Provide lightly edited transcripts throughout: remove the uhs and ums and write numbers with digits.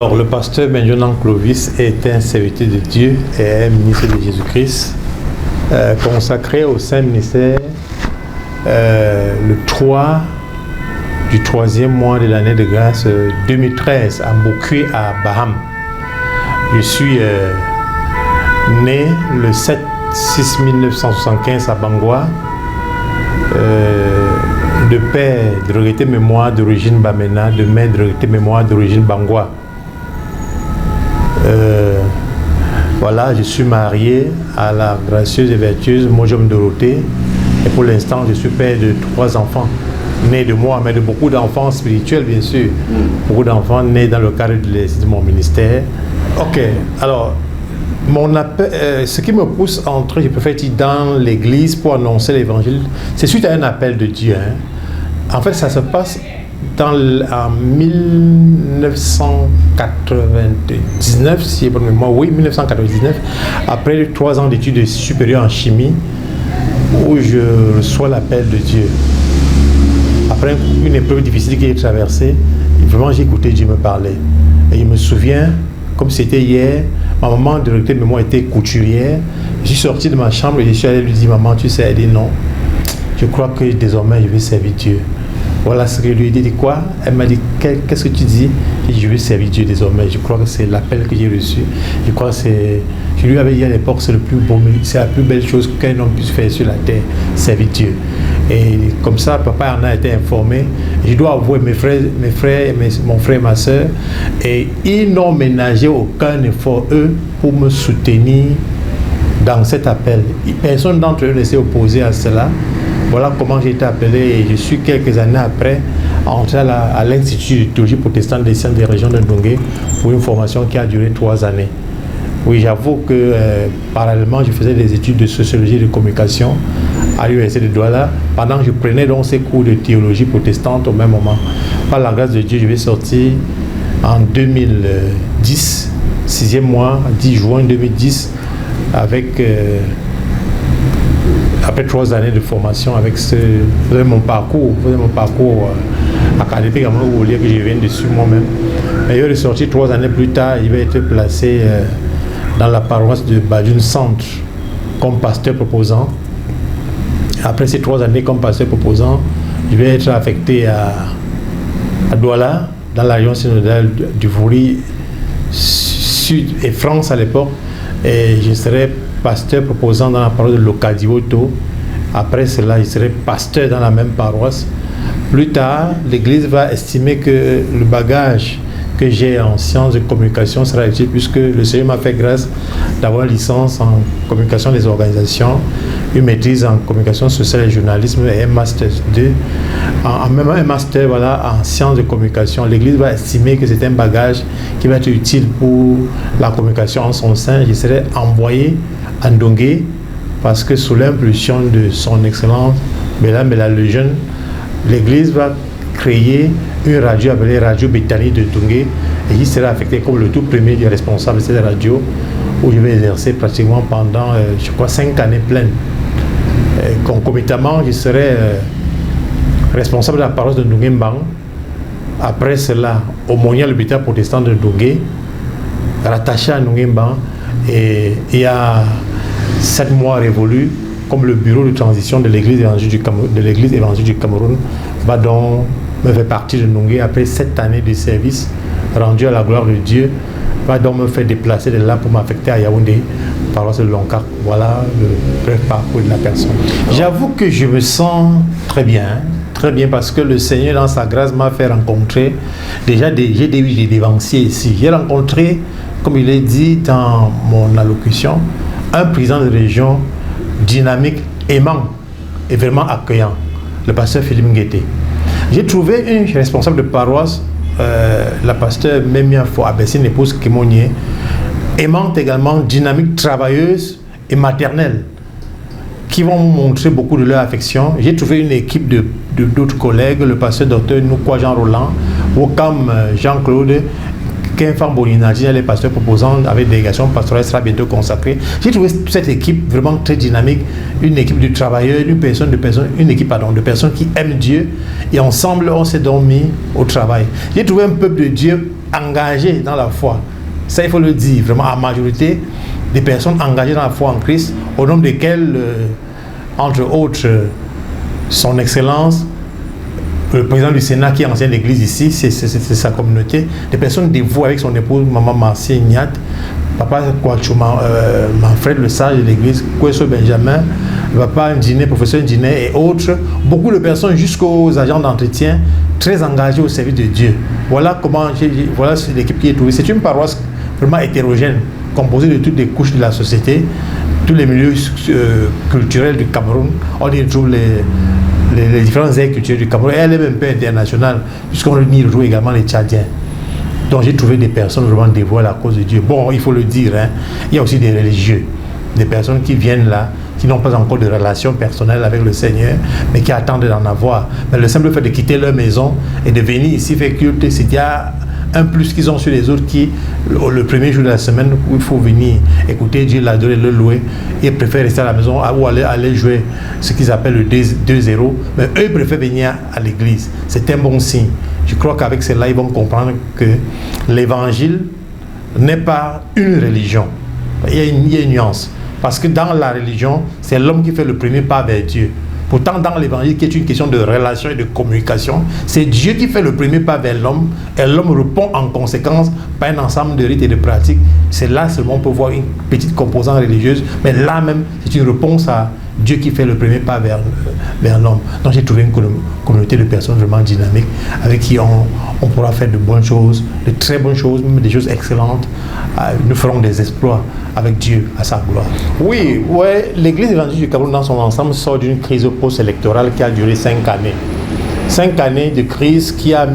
Alors, le pasteur Benjamin Clovis est un serviteur de Dieu et un ministre de Jésus-Christ, consacré au Saint-Ministère le 3 du 3e mois de l'année de grâce 2013 à Bokwe à Baham. Je suis né le 7/6/1975 à Bangwa, de père de regretté mémoire d'origine Bamena, de mère de regretté mémoire d'origine Bangwa. Voilà, je suis marié à la gracieuse et vertueuse Mojom Dorothée et pour l'instant je suis père de 3 enfants nés de moi, mais de beaucoup d'enfants spirituels bien sûr, beaucoup d'enfants nés dans le cadre de mon ministère. Ok, alors mon appel, ce qui me pousse à entrer, je préfère dire, dans l'église pour annoncer l'évangile, c'est suite à un appel de Dieu. En fait, ça se passe en 1999, si j'ai bonne mémoire, oui, 1999, après 3 ans d'études supérieures en chimie, où je reçois l'appel de Dieu. Après une épreuve difficile que j'ai traversée, vraiment j'ai écouté Dieu me parler. Et je me souviens, comme c'était hier, ma maman de regretté mémoire était couturière. Je suis sorti de ma chambre et je suis allé lui dire, maman, tu sais, elle dit non, je crois que désormais je vais servir Dieu. Voilà ce que je lui ai dit. Quoi? Elle m'a dit, qu'est-ce que tu dis? Je vais servir Dieu désormais. Je crois que c'est l'appel que j'ai reçu. Je crois que c'est... Je lui avais dit à l'époque, c'est le plus beau, c'est la plus belle chose qu'un homme puisse faire sur la terre, servir Dieu. Et comme ça, papa en a été informé. Je dois avouer, mon frère et ma soeur, et ils n'ont ménagé aucun effort, eux, pour me soutenir dans cet appel. Personne d'entre eux ne s'est opposé à cela. Voilà comment j'ai été appelé et je suis quelques années après entré à l'Institut de théologie protestante des sciences des régions de Ndongé pour une formation qui a duré 3 années. Oui, j'avoue que parallèlement, je faisais des études de sociologie et de communication à l'université de Douala pendant que je prenais donc ces cours de théologie protestante au même moment. Par la grâce de Dieu, je vais sortir en 2010, 6e mois, 10 juin 2010, avec... après 3 années de formation avec mon parcours académique au lieu que je viens dessus moi-même. Et je vais ressortir 3 années plus tard, il va être placé dans la paroisse de Badune Centre comme pasteur proposant. Après ces 3 années comme pasteur proposant, je vais être affecté à Douala, dans la région synodale du Vouri Sud et France à l'époque, et je serai pasteur proposant dans la paroisse de Lokadioto. Après cela, je serai pasteur dans la même paroisse. Plus tard, l'Église va estimer que le bagage que j'ai en sciences de communication sera utile puisque le Seigneur m'a fait grâce d'avoir une licence en communication des organisations, une maîtrise en communication sociale et journalisme et un master 2, même un master voilà, en sciences de communication. L'Église va estimer que c'est un bagage qui va être utile pour la communication en son sein. Je serai envoyé à Ndongé parce que sous l'impulsion de son excellence Bella le Jeune, l'Église va créer une radio appelée Radio Bethany de Ndongé et qui sera affecté comme le tout premier du responsable de cette radio où je vais exercer pratiquement pendant, je crois, 5 années pleines. Concomitamment, je serai responsable de la paroisse de Ndongé Mbang. Après cela, aumônier à l'hôpital protestant de Ndongé, rattaché à Ndongé Mbang, et il y a 7 mois révolus, comme le bureau de transition de l'Église évangélique du Cameroun va donc me faire partie de Ndongé après 7 années de service rendu à la gloire de Dieu, va donc me faire déplacer de là pour m'affecter à Yaoundé, paroisse de Lonka. Voilà le bref parcours de la personne. J'avoue que je me sens très bien parce que le Seigneur dans sa grâce m'a fait rencontrer déjà j'ai des dévanciers ici. J'ai rencontré, comme il est dit dans mon allocution, un président de région dynamique, aimant et vraiment accueillant, le pasteur Philippe Nguété. J'ai trouvé une responsable de paroisse, la pasteur Memia Fo Abessine, épouse Kémonier, aimante également, dynamique, travailleuse et maternelle, qui vont me montrer beaucoup de leur affection. J'ai trouvé une équipe d'autres collègues, le pasteur docteur Noukwa Jean Roland, Wokam Jean-Claude, Kenfam Boninadji, les pasteurs proposants avec délégation pastorale sera bientôt consacrée. J'ai trouvé cette équipe vraiment très dynamique, une équipe de travailleurs, une équipe de personnes qui aiment Dieu et ensemble on s'est donc mis au travail. J'ai trouvé un peuple de Dieu engagées dans la foi. Ça, il faut le dire, vraiment, en majorité, des personnes engagées dans la foi en Christ, au nombre desquelles, entre autres, son Excellence, le président du Sénat qui est ancien de l'église ici, c'est sa communauté, des personnes dévouées avec son épouse, maman Marcie Ignat, papa Kouachouma, Manfred, le sage de l'église, Kouesso Benjamin, papa Ndine, professeur Ndine et autres, beaucoup de personnes jusqu'aux agents d'entretien, très engagés au service de Dieu. Voilà comment, voilà l'équipe qui est trouvée. C'est une paroisse vraiment hétérogène, composée de toutes les couches de la société, tous les milieux culturels du Cameroun. On y retrouve les différentes aires culturelles du Cameroun. Elle est même un peu internationale, puisqu'on y retrouve également les Tchadiens. Donc j'ai trouvé des personnes vraiment dévouées à la cause de Dieu. Bon, il faut le dire, hein, il y a aussi des religieux, des personnes qui viennent là, qui n'ont pas encore de relation personnelle avec le Seigneur, mais qui attendent d'en avoir. Mais le simple fait de quitter leur maison et de venir ici faire culte, c'est déjà un plus qu'ils ont sur les autres qui, le premier jour de la semaine où il faut venir écouter Dieu, l'adorer, le louer, ils préfèrent rester à la maison ou aller jouer ce qu'ils appellent le 2-0, mais eux ils préfèrent venir à l'église. C'est un bon signe. Je crois qu'avec cela, ils vont comprendre que l'évangile n'est pas une religion. Il y a une nuance. Parce que dans la religion, c'est l'homme qui fait le premier pas vers Dieu. Pourtant, dans l'évangile, qui est une question de relation et de communication, c'est Dieu qui fait le premier pas vers l'homme et l'homme répond en conséquence par un ensemble de rites et de pratiques. C'est là seulement on peut voir une petite composante religieuse, mais là même, c'est une réponse à Dieu qui fait le premier pas vers l'homme. Donc j'ai trouvé une communauté de personnes vraiment dynamiques avec qui on pourra faire de bonnes choses, de très bonnes choses, même des choses excellentes. Nous ferons des exploits avec Dieu à sa gloire. Oui, ouais, l'église évangélique du Cameroun dans son ensemble sort d'une crise post-électorale qui a duré 5 années. 5 années de crise qui a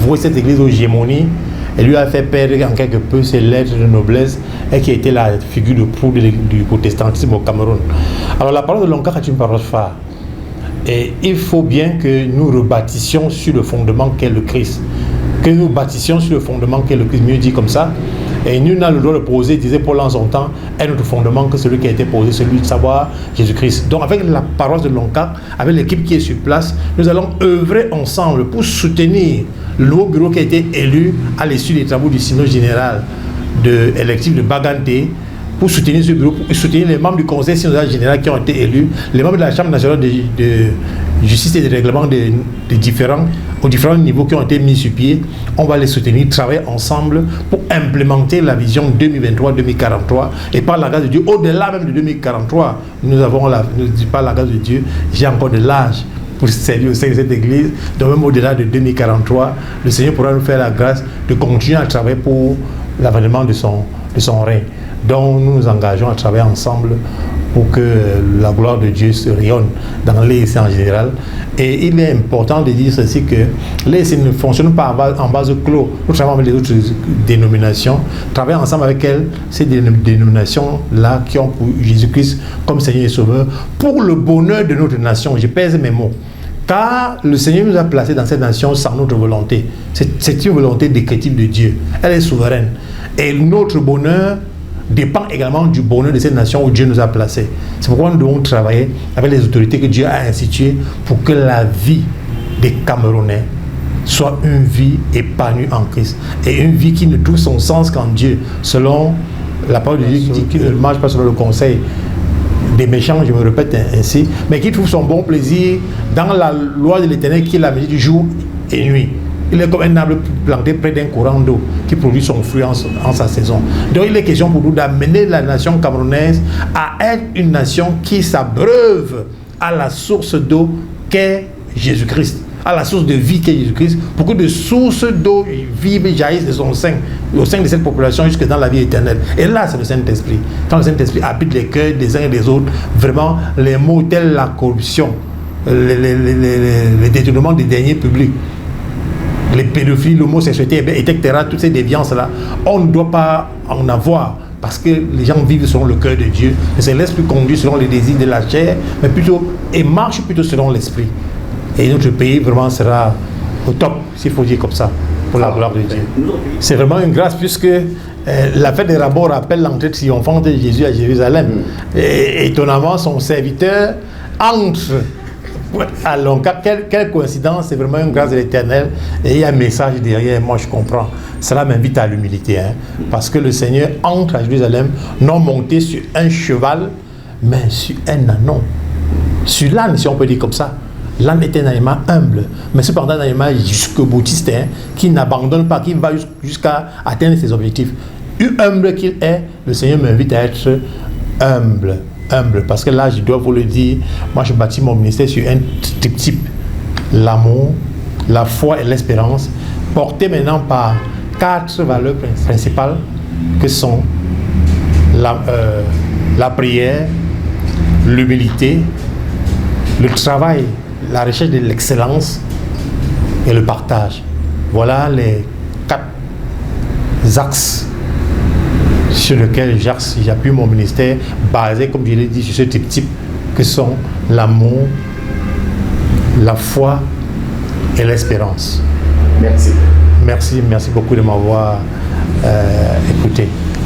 voué cette église aux gémonies et lui a fait perdre en quelque peu ses lettres de noblesse et qui a été la figure de proue du protestantisme au Cameroun. Alors la parole de Lonkar est une parole phare. Et il faut bien que nous rebâtissions sur le fondement qu'est le Christ. Que nous bâtissions sur le fondement qu'est le Christ, mieux dit comme ça. Et nul n'a le droit de poser, disait Paul en son temps, un autre fondement que celui qui a été posé, celui de savoir Jésus-Christ. Donc avec la paroisse de Lonka, avec l'équipe qui est sur place, nous allons œuvrer ensemble pour soutenir le nouveau bureau qui a été élu à l'issue des travaux du synode général électif de Bagante, pour soutenir ce bureau, pour soutenir les membres du conseil synodal général qui ont été élus, les membres de la Chambre nationale de justice et de règlement aux différents niveaux qui ont été mis sur pied. On va les soutenir, travailler ensemble pour implémenter la vision 2023-2043 et par la grâce de Dieu, au-delà même de 2043, nous par la grâce de Dieu, j'ai encore de l'âge pour servir au sein de cette église. Donc même au-delà de 2043, le Seigneur pourra nous faire la grâce de continuer à travailler pour l'avènement de son règne. Donc nous nous engageons à travailler ensemble pour que la gloire de Dieu se rayonne dans l'ESC en général. Et il est important de dire ceci, que l'ESC ne fonctionne pas en base clos. Nous travaillons avec les autres dénominations, travaillons ensemble avec elles, ces dénominations-là qui ont pour Jésus-Christ comme Seigneur et Sauveur, pour le bonheur de notre nation. Je pèse mes mots. Car le Seigneur nous a placés dans cette nation sans notre volonté. C'est une volonté décrétive de Dieu. Elle est souveraine. Et notre bonheur dépend également du bonheur de cette nation où Dieu nous a placés. C'est pourquoi nous devons travailler avec les autorités que Dieu a instituées pour que la vie des Camerounais soit une vie épanouie en Christ et une vie qui ne trouve son sens qu'en Dieu, selon la parole de Dieu qui dit qu'il ne marche pas selon le conseil des méchants, je me répète ainsi, mais qui trouve son bon plaisir dans la loi de l'Éternel qui est la mesure du jour et nuit. Il est comme un arbre planté près d'un courant d'eau qui produit son fruit en sa saison. Donc il est question pour nous d'amener la nation camerounaise à être une nation qui s'abreuve à la source d'eau qu'est Jésus-Christ, à la source de vie qu'est Jésus-Christ, pour que de sources d'eau vives jaillissent de son sein, au sein de cette population jusque dans la vie éternelle. Et là, c'est le Saint-Esprit. Quand le Saint-Esprit habite les cœurs des uns et des autres, vraiment, les mots tels la corruption, les détournements des deniers publics, les pédophiles, l'homosexualité, etc., toutes ces déviances-là, on ne doit pas en avoir, parce que les gens vivent selon le cœur de Dieu, ne se laissent plus conduire selon les désirs de la chair, mais plutôt, et marchent plutôt selon l'esprit. Et notre pays vraiment sera au top, s'il faut dire comme ça, pour la gloire de Dieu. C'est vraiment une grâce, puisque la fête des rameaux rappelle l'entrée triomphante de Jésus à Jérusalem. Et étonnamment, son serviteur entre Alors, quelle coïncidence, c'est vraiment une grâce de l'Éternel. Et il y a un message derrière, moi je comprends. Cela m'invite à l'humilité. Parce que le Seigneur entre à Jérusalem, non monté sur un cheval, mais sur un ânon. Sur l'âne, si on peut dire comme ça. L'âne est un animal humble, mais cependant un animal jusqu'au boutiste, qui n'abandonne pas, qui va jusqu'à atteindre ses objectifs. Humble qu'il est, le Seigneur m'invite à être humble. Humble, parce que là, je dois vous le dire, moi je bâtis mon ministère sur un type, l'amour, la foi et l'espérance, porté maintenant par 4 valeurs principales que sont la prière, l'humilité, le travail, la recherche de l'excellence et le partage. Voilà les 4 axes sur lesquels j'appuie mon ministère, basé, comme je l'ai dit, sur ce type que sont l'amour, la foi et l'espérance. Merci. Merci beaucoup de m'avoir écouté.